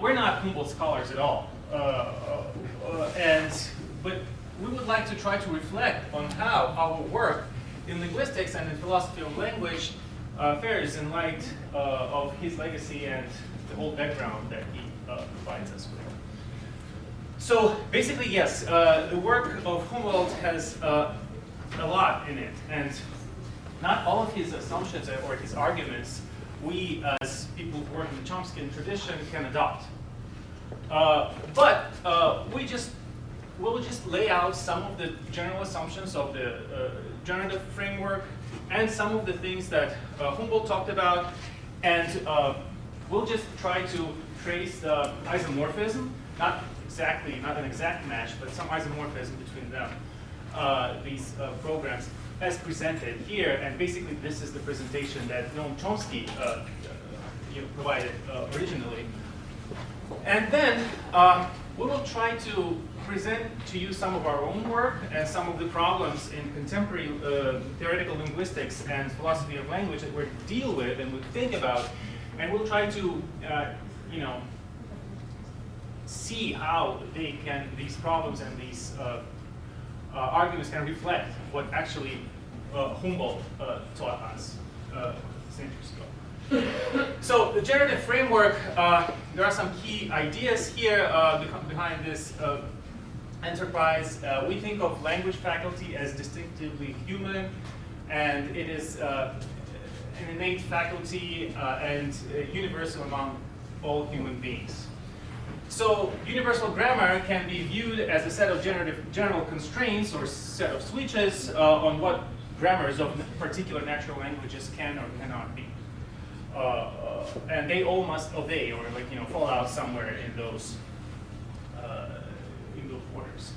we're not Humboldt scholars at all, but we would like to try to reflect on how our work in linguistics and in philosophy of language fares in light of his legacy and the whole background that he provides us with. So basically, yes, the work of Humboldt has a lot in it, and not all of his assumptions or his arguments we, as people who work in the Chomskyan tradition, can adopt. But we'll just lay out some of the general assumptions of the generative framework and some of the things that Humboldt talked about, and we'll just try to trace the isomorphism, not an exact match, but some isomorphism between them, these programs, as presented here. And basically, this is the presentation that Noam Chomsky provided originally. And then we will try to present to you some of our own work and some of the problems in contemporary theoretical linguistics and philosophy of language that we deal with and we think about, and we'll try to see how these problems and these arguments can reflect what actually Humboldt taught us centuries ago. So the generative framework, there are some key ideas here behind this enterprise. We think of language faculty as distinctively human, and it is an innate faculty and universal among all human beings. So universal grammar can be viewed as a set of general constraints or set of switches on what grammars of particular natural languages can or cannot be. And they all must obey or fall out somewhere in those borders.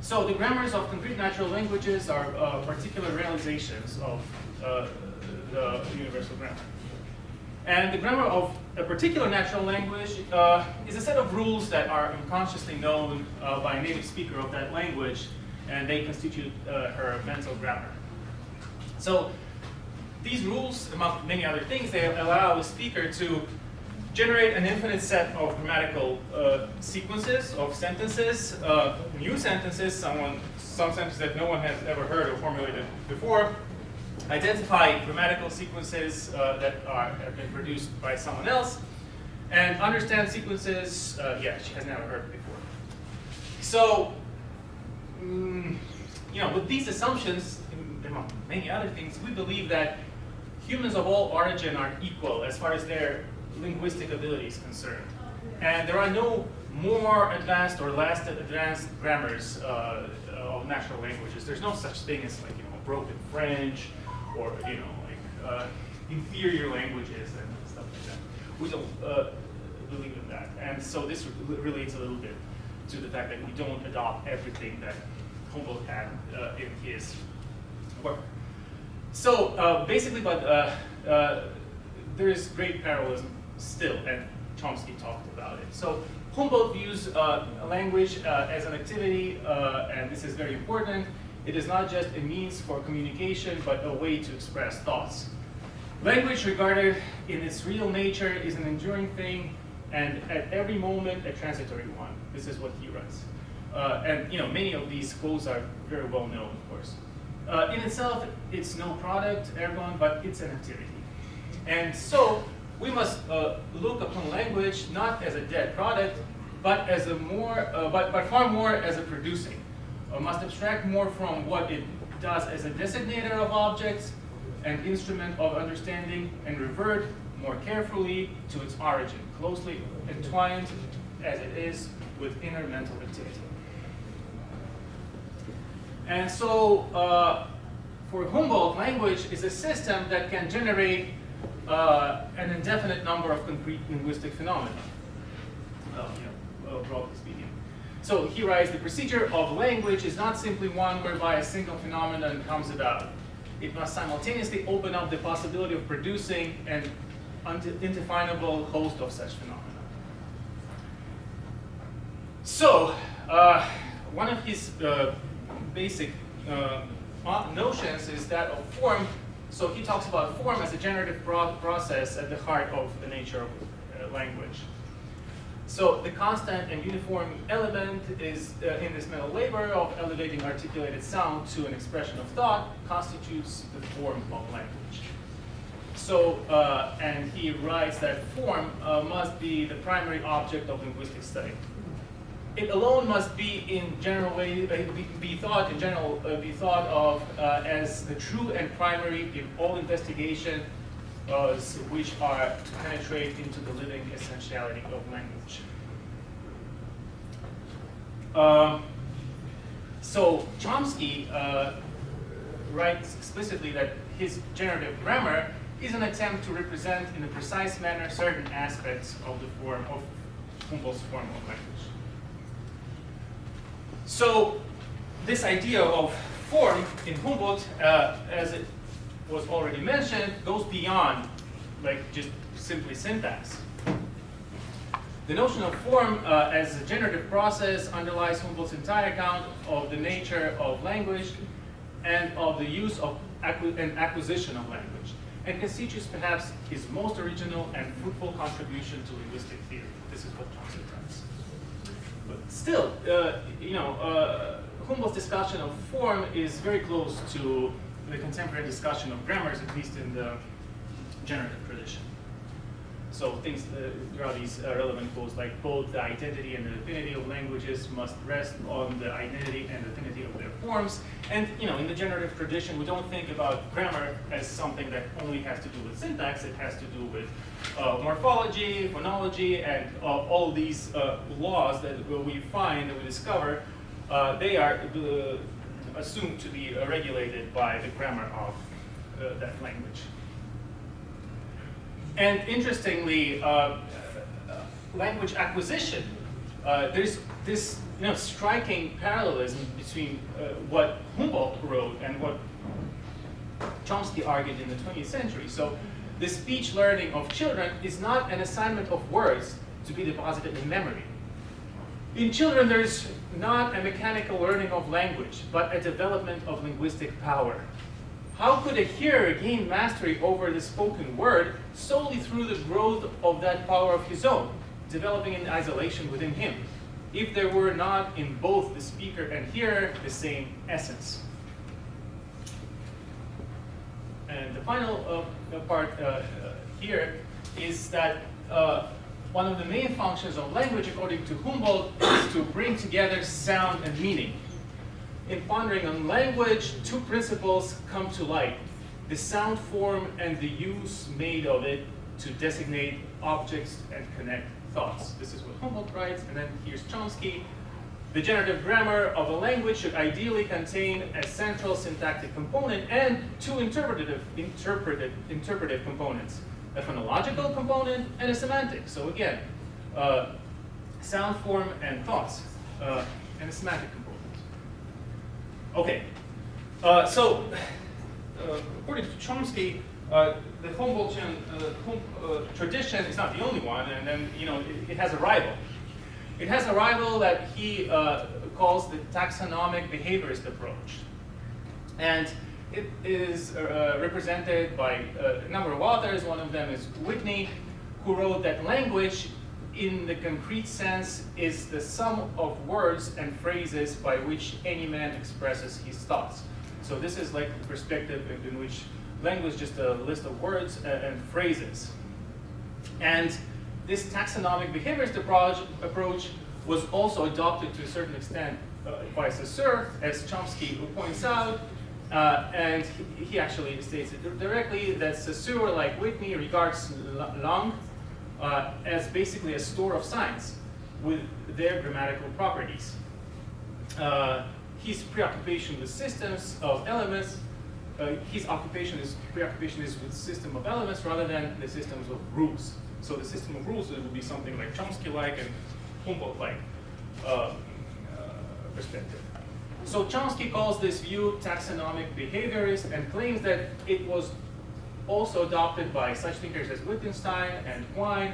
So the grammars of concrete natural languages are particular realizations of the universal grammar. And the grammar of a particular natural language is a set of rules that are unconsciously known by a native speaker of that language, and they constitute her mental grammar. So these rules, among many other things, they allow the speaker to generate an infinite set of grammatical sequences of sentences, new sentences, some sentences that no one has ever heard or formulated before, identify grammatical sequences that have been produced by someone else, and understand sequences she has never heard before. So, with these assumptions, among many other things, we believe that humans of all origin are equal as far as their linguistic ability is concerned. And there are no more advanced or less advanced grammars of natural languages. There's no such thing as broken French or inferior languages and stuff like that. We don't believe in that. And so this relates a little bit to the fact that we don't adopt everything that Humboldt had in his work. So basically, but there is great parallelism still, and Chomsky talked about it. So Humboldt views language as an activity, and this is very important. It is not just a means for communication, but a way to express thoughts. Language, regarded in its real nature, is an enduring thing, and at every moment a transitory one. This is what he writes. And many of these quotes are very well known, of course. In itself, it's no product, ergon, but it's an activity. And so we must look upon language not as a dead product, but as but far more as a producing. Must abstract more from what it does as a designator of objects and instrument of understanding, and revert more carefully to its origin, closely entwined as it is with inner mental activity. And so for Humboldt, language is a system that can generate an indefinite number of concrete linguistic phenomena, broadly speaking. So he writes, the procedure of language is not simply one whereby a single phenomenon comes about. It must simultaneously open up the possibility of producing an indefinable host of such phenomena. So one of his basic notions is that of form. So he talks about form as a generative process at the heart of the nature of language. So the constant and uniform element is in this mental labor of elevating articulated sound to an expression of thought constitutes the form of language. So, and he writes that form must be the primary object of linguistic study. It alone must be in general way be thought of as the true and primary in all investigation which are to penetrate into the living essentiality of language. So Chomsky writes explicitly that his generative grammar is an attempt to represent in a precise manner certain aspects of the form of Humboldt's form of language. So this idea of form in Humboldt, as it was already mentioned, goes beyond like just simply syntax. The notion of form as a generative process underlies Humboldt's entire account of the nature of language and of the use of and acquisition of language, and constitutes perhaps his most original and fruitful contribution to linguistic theory. This is what Chomsky writes. But still, Humboldt's discussion of form is very close to the contemporary discussion of grammars, at least in the generative tradition. So things, there are these relevant quotes like both the identity and the affinity of languages must rest on the identity and affinity of their forms. And in the generative tradition, we don't think about grammar as something that only has to do with syntax. It has to do with morphology, phonology, and all these laws that we find, that we discover, they are assumed to be regulated by the grammar of that language. And interestingly, language acquisition, there's this striking parallelism between what Humboldt wrote and what Chomsky argued in the 20th century. So the speech learning of children is not an assignment of words to be deposited in memory. In children, there's not a mechanical learning of language, but a development of linguistic power. How could a hearer gain mastery over the spoken word solely through the growth of that power of his own, developing in isolation within him, if there were not in both the speaker and hearer the same essence? And the final part here is that one of the main functions of language, according to Humboldt, is to bring together sound and meaning. In pondering on language, two principles come to light: the sound form and the use made of it to designate objects and connect thoughts. This is what Humboldt writes, and then here's Chomsky. The generative grammar of a language should ideally contain a central syntactic component and two interpretive components, a phonological component and a semantic. So again, sound form and thoughts, and a semantic component. Okay, so according to Chomsky, the Humboldtian tradition is not the only one, and then it has a rival. It has a rival that he calls the taxonomic behaviorist approach, and it is represented by a number of authors. One of them is Whitney, who wrote that language, in the concrete sense, is the sum of words and phrases by which any man expresses his thoughts. So this is like the perspective in which language is just a list of words and phrases. And this taxonomic behaviorist approach was also adopted to a certain extent by Saussure, as Chomsky points out, and he actually states it directly that Saussure, like Whitney, regards langue as basically a store of signs with their grammatical properties. His preoccupation with systems of elements, his preoccupation is with system of elements rather than the systems of rules. So the system of rules would be something like Chomsky-like and Humboldt-like perspective. So Chomsky calls this view taxonomic behaviorist and claims that it was also adopted by such thinkers as Wittgenstein and Quine.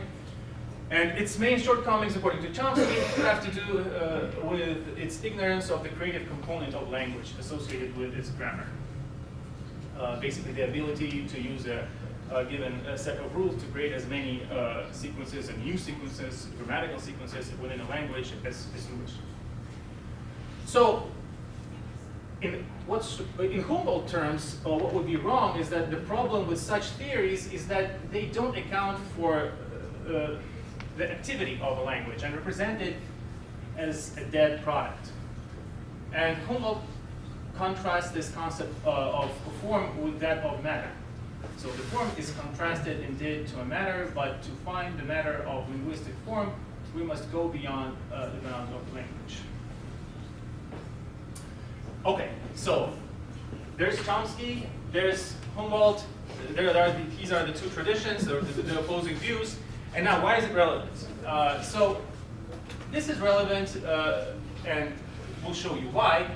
And its main shortcomings, according to Chomsky, have to do with its ignorance of the creative component of language associated with its grammar. Basically, the ability to use a given a set of rules to create as many sequences and new sequences, grammatical sequences within a language as you wish. So, in Humboldt terms, what would be wrong is that the problem with such theories is that they don't account for the activity of a language and represent it as a dead product. And Humboldt contrasts this concept of form with that of matter. So the form is contrasted indeed to a matter, but to find the matter of linguistic form, we must go beyond the bounds of language. Okay, so there's Chomsky, there's Humboldt, these are the two traditions, the opposing views. And now, why is it relevant? So this is relevant, and we'll show you why.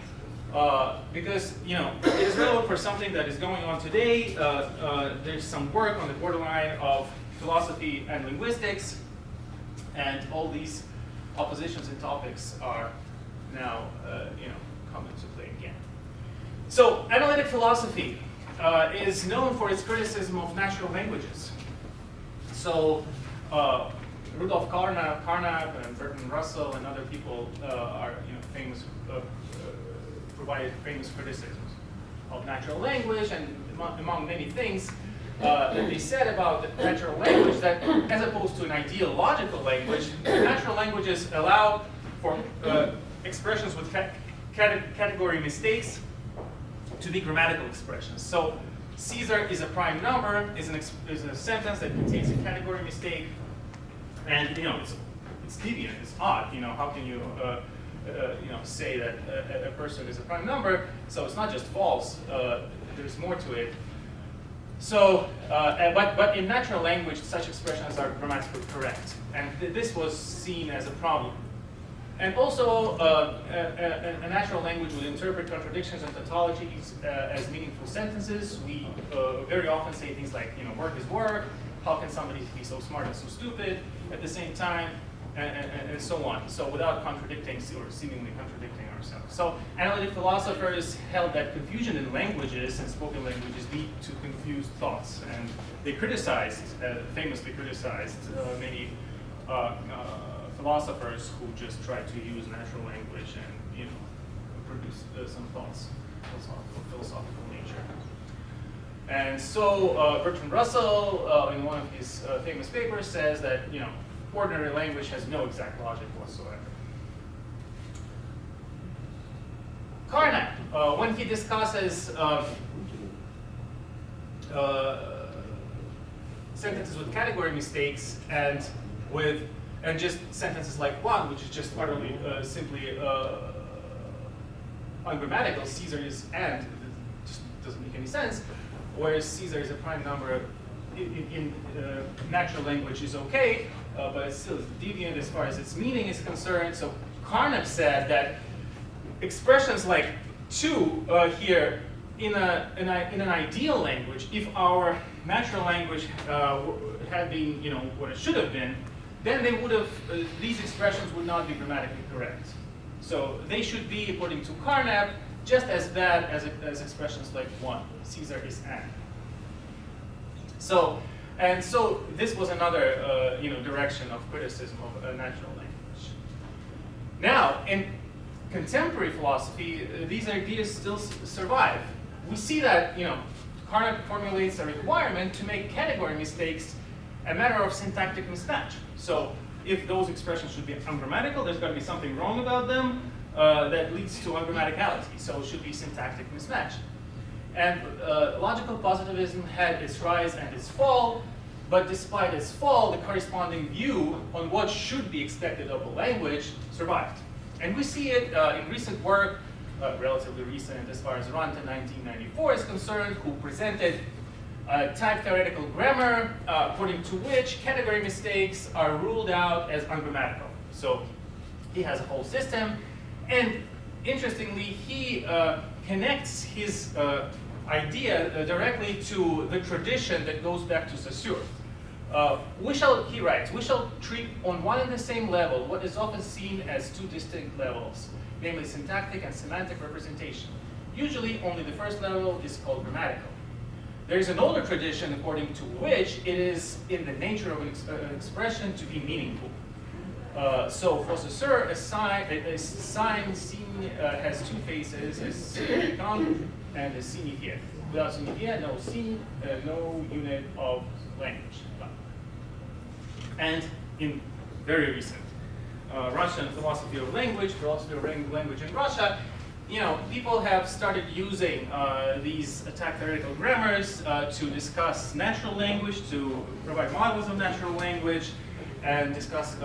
Because it is relevant for something that is going on today. There's some work on the borderline of philosophy and linguistics, and all these oppositions and topics are now come into play again. So analytic philosophy is known for its criticism of natural languages. So Rudolf Carnap and Bertrand Russell and other people are famous. Provided famous criticisms of natural language, and among many things that they said about the natural language, that as opposed to an ideological language, natural languages allow for expressions with category mistakes to be grammatical expressions. So Caesar is a prime number, is a sentence that contains a category mistake, and it's deviant, it's odd. How can you say that a person is a prime number? So it's not just false. There's more to it. So, but in natural language, such expressions are grammatically correct, and this was seen as a problem. And also, a natural language would interpret contradictions and tautologies as meaningful sentences. We very often say things like, work is work. How can somebody be so smart and so stupid at the same time? And so on. So without contradicting or seemingly contradicting ourselves. So analytic philosophers held that confusion in languages and spoken languages lead to confused thoughts, and they criticized, famously criticized, many philosophers who just tried to use natural language and produce some thoughts, philosophical nature. And so Bertrand Russell, in one of his famous papers, says that ordinary language has no exact logic whatsoever. Carnap, when he discusses sentences with category mistakes and just sentences like one, which is just utterly simply ungrammatical, Caesar is and, it just doesn't make any sense, whereas Caesar is a prime number in natural language is okay, but it's still deviant as far as its meaning is concerned. So Carnap said that expressions like two here in an ideal language, if our natural language had been what it should have been, then they would have these expressions would not be grammatically correct. So they should be, according to Carnap, just as bad as expressions like one. Caesar is and. So this was another direction of criticism of natural language. Now, in contemporary philosophy, these ideas still survive. We see that Carnap formulates a requirement to make category mistakes a matter of syntactic mismatch. So if those expressions should be ungrammatical, there's got to be something wrong about them that leads to ungrammaticality. So it should be syntactic mismatch. And logical positivism had its rise and its fall, but despite its fall, the corresponding view on what should be expected of a language survived. And we see it in recent work, relatively recent as far as Ranta 1994 is concerned, who presented type theoretical grammar, according to which category mistakes are ruled out as ungrammatical. So he has a whole system, and interestingly, he connects his idea directly to the tradition that goes back to Saussure. He writes, we shall treat on one and the same level what is often seen as two distinct levels, namely syntactic and semantic representation. Usually only the first level is called grammatical. there is an older tradition according to which it is in the nature of an expression to be meaningful. So for Saussure, a sign seen has two faces, a significant and a signifié. Without signifié, no sign, no unit of language. And in very recent Russian philosophy of language in Russia, people have started using these attack theoretical grammars to discuss natural language, to provide models of natural language, and discuss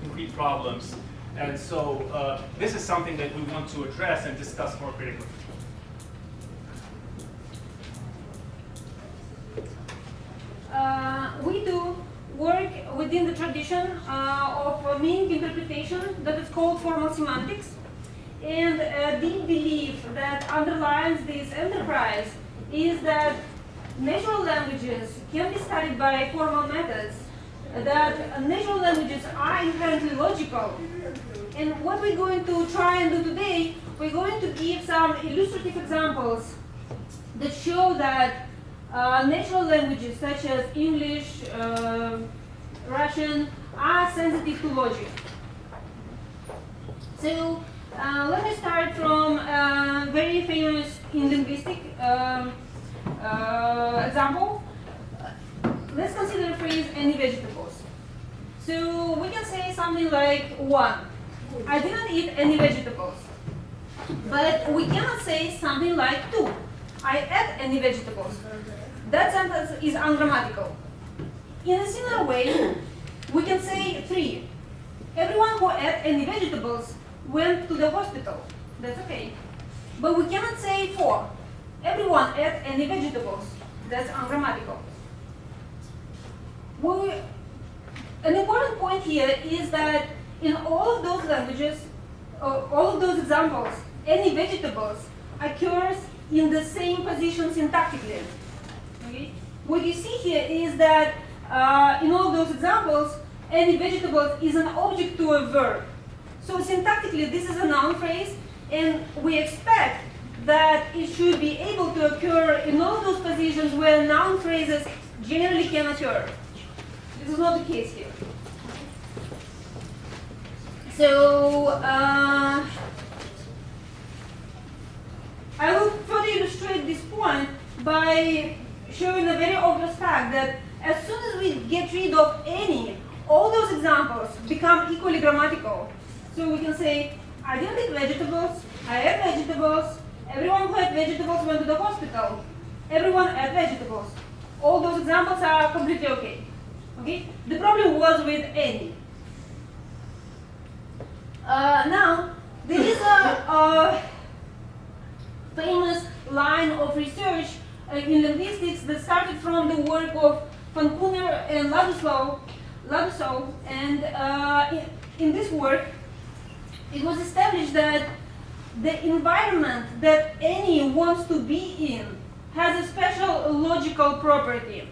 concrete problems. And so this is something that we want to address and discuss more critically. We do work within the tradition of meaning interpretation that is called formal semantics. And the belief that underlies this enterprise is that natural languages can be studied by formal methods, that natural languages are inherently logical. And what we're going to try and do today, we're going to give some illustrative examples that show that natural languages such as English, Russian are sensitive to logic. So let me start from a very famous in linguistic example. Let's consider the phrase any vegetables. So we can say something like 1. I didn't eat any vegetables. But we cannot say something like 2. I ate any vegetables. That sentence is ungrammatical. In a similar way, we can say 3. Everyone who ate any vegetables went to the hospital. That's okay. But we cannot say 4. Everyone ate any vegetables. That's ungrammatical. An important point here is that in all of those languages, all of those examples, any vegetables occurs in the same position syntactically. Okay? What you see here is that in all of those examples, any vegetables is an object to a verb. So syntactically, this is a noun phrase, and we expect that it should be able to occur in all those positions where noun phrases generally can occur. This is not the case here. So I will further illustrate this point by showing a very obvious fact that as soon as we get rid of any, all those examples become equally grammatical. So we can say, I didn't eat vegetables, I ate vegetables, everyone who ate vegetables went to the hospital, everyone ate vegetables. All those examples are completely okay. Okay? The problem was with any. Now, there is a famous line of research in linguistics that started from the work of Van Kuner and Ladusau, and in this work, it was established that the environment that any wants to be in has a special logical property.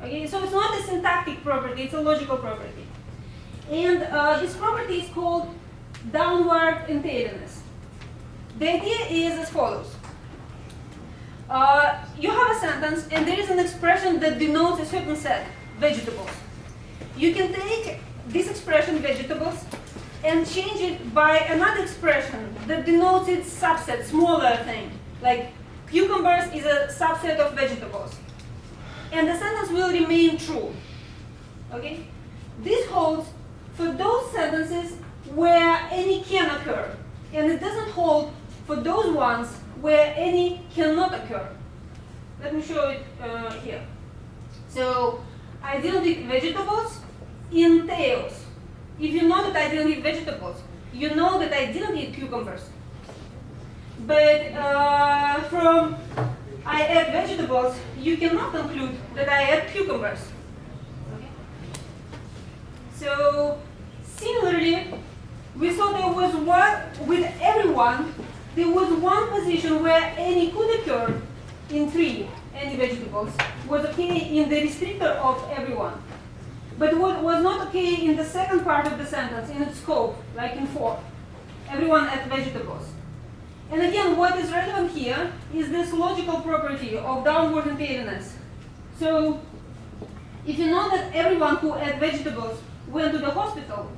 Okay, so it's not a syntactic property, it's a logical property. And this property is called downward entailedness. The idea is as follows. You have a sentence and there is an expression that denotes a certain set, vegetables. You can take this expression, vegetables, and change it by another expression that denotes its subset, smaller thing, like cucumbers is a subset of vegetables. And the sentence will remain true. Okay? This holds for those sentences where any can occur. And it doesn't hold for those ones where any cannot occur. Let me show it here. So, I didn't eat vegetables entails. If you know that I didn't eat vegetables, you know that I didn't eat cucumbers. But from I ate vegetables, you cannot conclude that I ate cucumbers. Okay? So, similarly, we saw there was one, with everyone, there was one position where any could occur in 3, any vegetables, was okay in the restrictor of everyone. But what was not okay in the second part of the sentence, in its scope, like in 4. Everyone ate vegetables. And again, what is relevant here is this logical property of downward entailness. So, if you know that everyone who ate vegetables went to the hospital,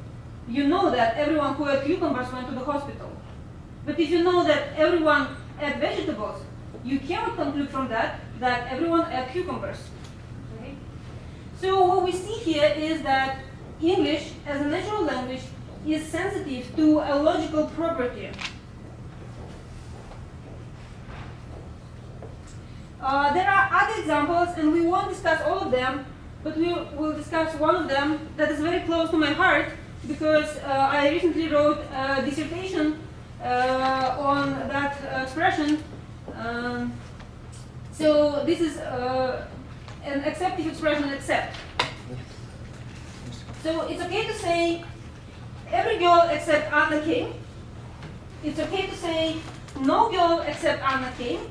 you know that everyone who ate cucumbers went to the hospital. But if you know that everyone ate vegetables, you cannot conclude from that that everyone ate cucumbers. Okay? So what we see here is that English as a natural language is sensitive to a logical property. There are other examples, and we won't discuss all of them, but we will discuss one of them that is very close to my heart, because I recently wrote a dissertation on that expression. So this is an acceptive expression, accept. So it's okay to say every girl except Anna came. It's okay to say no girl except Anna came.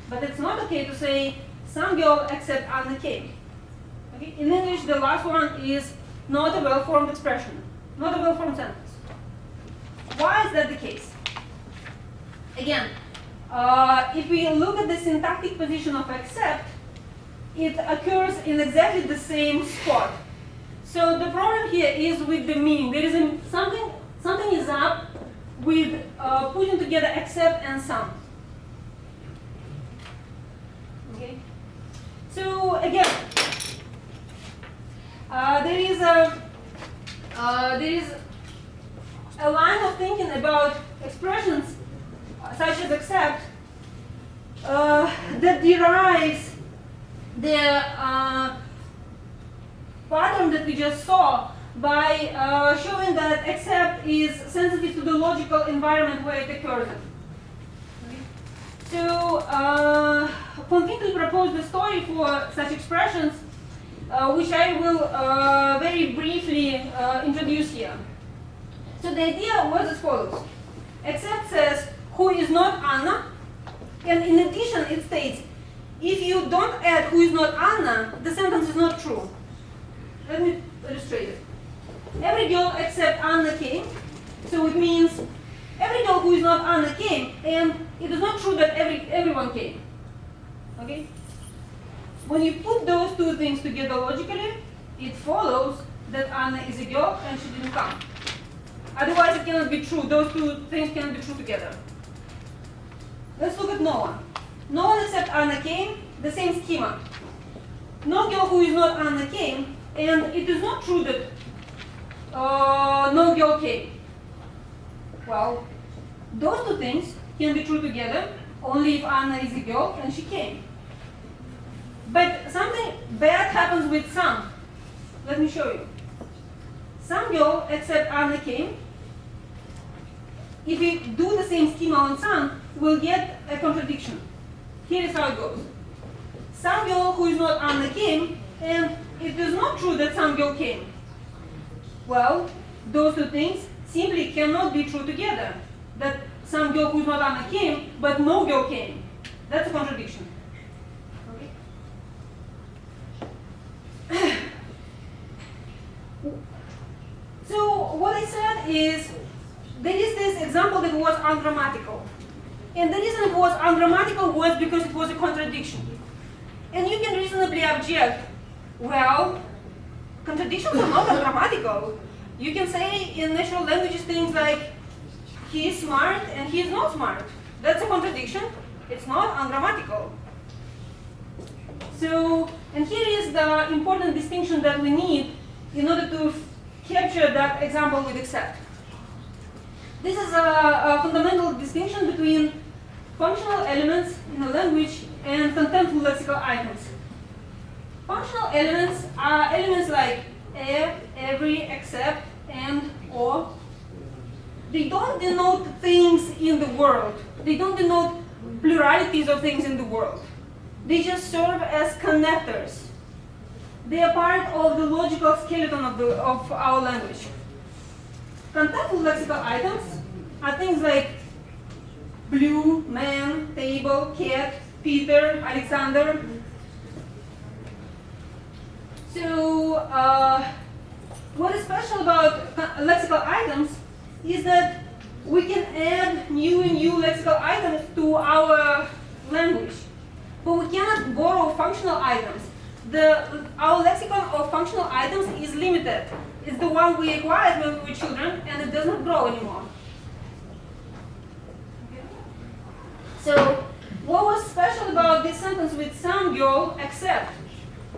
But it's not okay to say some girl except Anna came. Okay? In English, the last one is not a well-formed expression, not a well-formed sentence. Why is that the case? Again, if we look at the syntactic position of except, it occurs in exactly the same spot. So the problem here is with the meaning. There is something is up with putting together except and some. Okay. So again, there is a line of thinking about expressions such as accept that derives the pattern that we just saw by showing that accept is sensitive to the logical environment where it occurs in. So, von Finkel proposed a story for such expressions, which I will very briefly introduce here. So the idea was as follows. Accept says, who is not Anna, and in addition it states, if you don't add who is not Anna, the sentence is not true. Let me illustrate it. Every girl except Anna came, so it means every girl who is not Anna came, and it is not true that everyone came. Okay? When you put those two things together logically, it follows that Anna is a girl and she didn't come. Otherwise, it cannot be true. Those two things cannot be true together. Let's look at no one. No one except Anna came, the same schema. No girl who is not Anna came, and it is not true that no girl came. Well, those two things can be true together only if Anna is a girl and she came. But something bad happens with some. Let me show you. Some girl except Anna came. If we do the same schema on some, we'll get a contradiction. Here is how it goes. Some girl who is not Anna came, and it is not true that some girl came. Well, those two things simply cannot be true together. That some girl who is not Anna came, but no girl came. That's a contradiction. Okay? So what I said is, there is this example that was ungrammatical. And the reason it was ungrammatical was because it was a contradiction. And you can reasonably object, well, contradictions are not ungrammatical. You can say in natural languages things like, he is smart and he is not smart. That's a contradiction. It's not ungrammatical. So, and here is the important distinction that we need in order to capture that example with accept. This is a fundamental distinction between functional elements in a language and contentful lexical items. Functional elements are elements like every, except, and, or. They don't denote things in the world. They don't denote pluralities of things in the world. They just serve as connectors. They are part of the logical skeleton of our language. Contentful lexical items are things like blue, man, table, cat, Peter, Alexander. So, what is special about lexical items is that we can add new and new lexical items to our language. But we cannot borrow functional items. Our lexicon of functional items is limited. It's the one we acquired when we were children, and it does not grow anymore. So, what was special about this sentence with some girl accept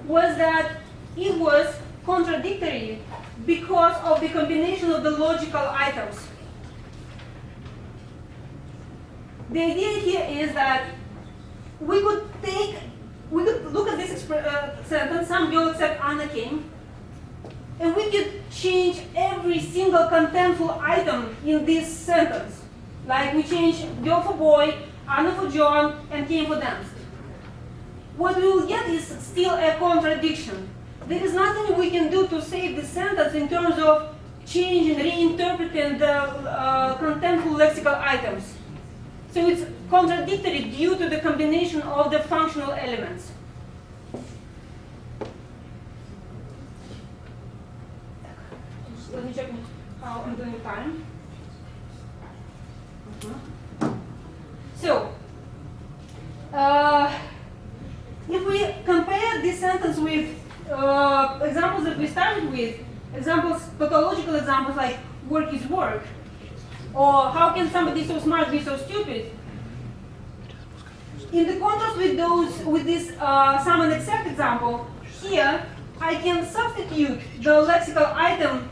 was that it was contradictory because of the combination of the logical items. The idea here is that we could look at this sentence, some girl except Anna came, and we could change every single contentful item in this sentence. Like we change girl for boy, Anna for John, and came for dance. What we will get is still a contradiction. There is nothing we can do to save the sentence in terms of changing, reinterpreting the contentful lexical items. So it's contradictory due to the combination of the functional elements. Let me check how I'm doing time. So, if we compare this sentence with examples that we started with, tautological examples like work is work, or how can somebody so smart be so stupid? In the contrast with this sum and except example, here I can substitute the lexical item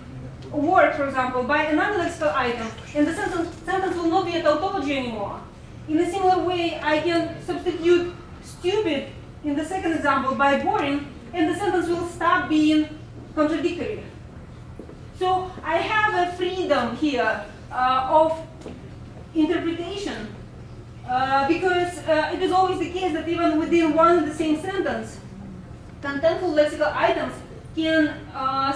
work, for example, by another lexical item, and the sentence will not be a tautology anymore. In a similar way, I can substitute stupid in the second example by boring, and the sentence will stop being contradictory. So I have a freedom here of interpretation because it is always the case that even within one and the same sentence, contentful lexical items can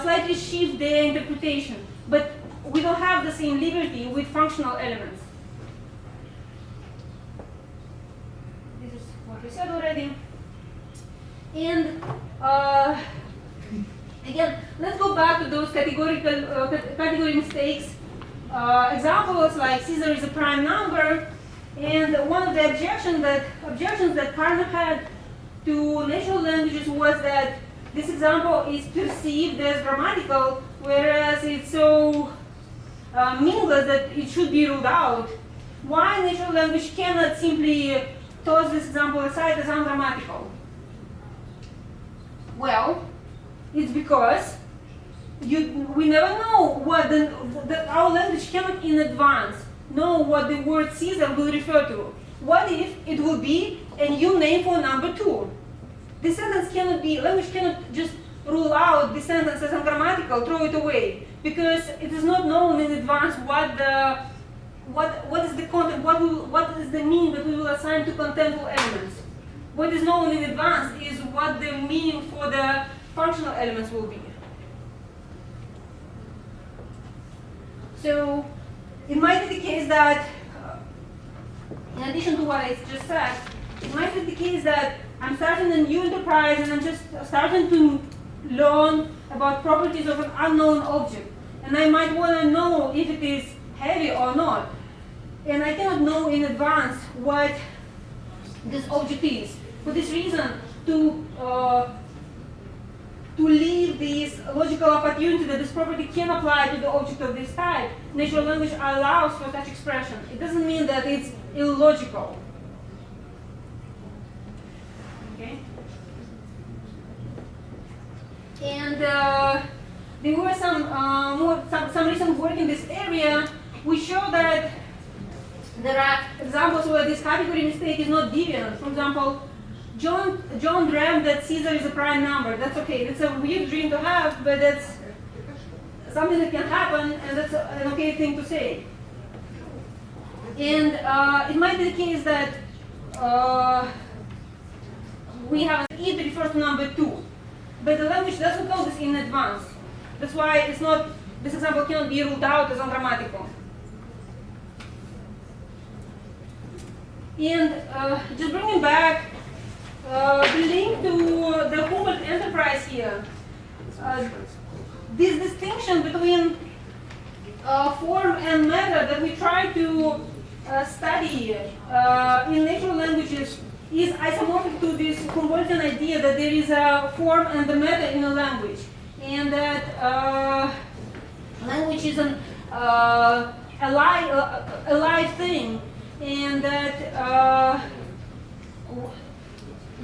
slightly shift their interpretation, but we don't have the same liberty with functional elements. This is what we said already. And again, let's go back to those category mistakes. Examples like Caesar is a prime number, and one of the objections that Karner had to natural languages was that this example is perceived as grammatical, whereas it's so meaningless that it should be ruled out. Why natural language cannot simply toss this example aside as ungrammatical? Well, it's because we never know what our language cannot in advance know what the word Caesar will refer to. What if it will be a new name for number 2? The sentence language cannot just rule out the sentence as ungrammatical, throw it away, because it is not known in advance what is the content, what is the meaning that we will assign to contentful elements. What is known in advance is what the meaning for the functional elements will be. So it might be the case that, in addition to what I just said, it might be the case that I'm starting a new enterprise and I'm just starting to learn about properties of an unknown object. And I might want to know if it is heavy or not. And I cannot know in advance what this object is. For this reason, to leave this logical opportunity that this property can apply to the object of this type, natural language allows for such expression. It doesn't mean that it's illogical. Okay? And there were some recent work in this area. We show that there are examples where this category mistake is not deviant. For example, John dreamt that Caesar is a prime number. That's okay. It's a weird dream to have, but that's something that can happen, and that's an okay thing to say. And it might be the case that we have an it that refers to number 2, but the language doesn't know this in advance. That's why this example cannot be ruled out as ungrammatical. And just bringing back the link to the Humboldt enterprise here, this distinction between form and matter that we try to study in natural languages is isomorphic to this Humboldtian idea that there is a form and a meta in a language, and that language is an alive thing, and that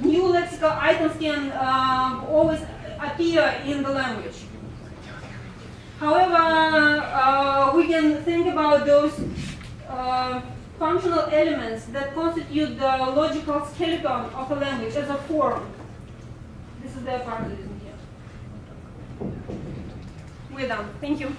new lexical items can always appear in the language. However, we can think about those functional elements that constitute the logical skeleton of a language as a form. This is the parallelism here. We're done. Thank you.